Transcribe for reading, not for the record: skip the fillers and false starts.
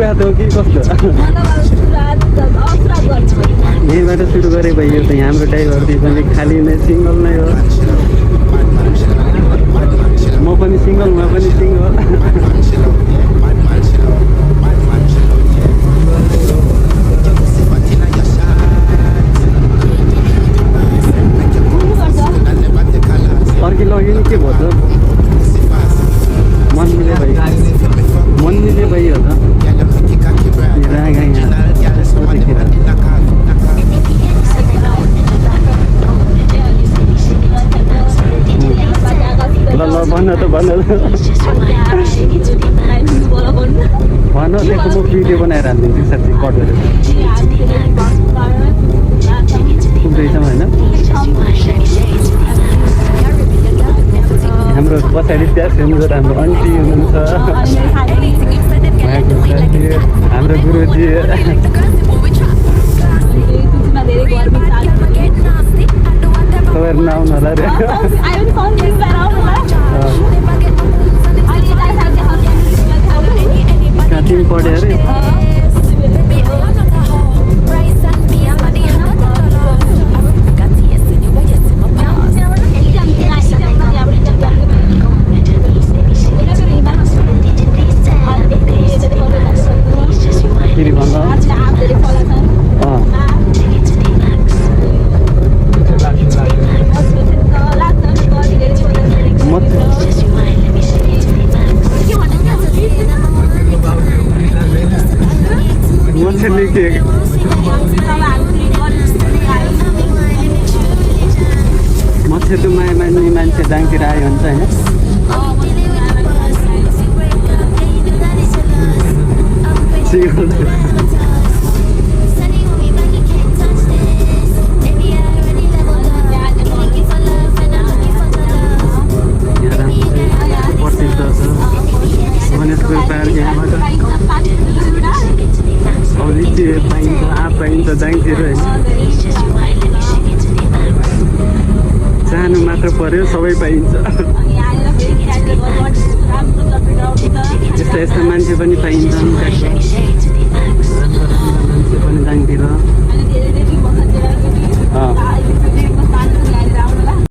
सुरुवात हो कि कस्तो यहीँबाट सुरु गरे भाइ यो त हाम्रो ड्राइभर पनि खाली नै सिङ्गल नै हो म पनि सिङ्गल म पनि सिङ्गल अर्की लग्यो नि के भयो त मन मिले भाइ हो त रागा यहाँ ल भन त भन देखो म भिडियो बनाएर हालिदिन्छु साथी कटेर पुग्दैछौँ होइन हाम्रो पछाडि त्यहाँ सुन्दर हाम्रो आन्टी हुनुहुन्छ हाम्रो गुरुजी तपाईँहरू नआउनु होला रे कहाँ तिमी पढ्यो अरे फेरि भन्दा मच्छरको माया मान्ने मान्छे दाङतिर आयो हुन्छ होइन प्रसिद्ध छ गणेशपुर पार्क यहाँबाट अब लिची पाइन्छ आँप पाइन्छ दाङतिर होइन सानो मात्र पर्यो सबै पाइन्छ यस्ता यस्ता मान्छे पनि पाइन्छन् मान्छे पनि दाङतिर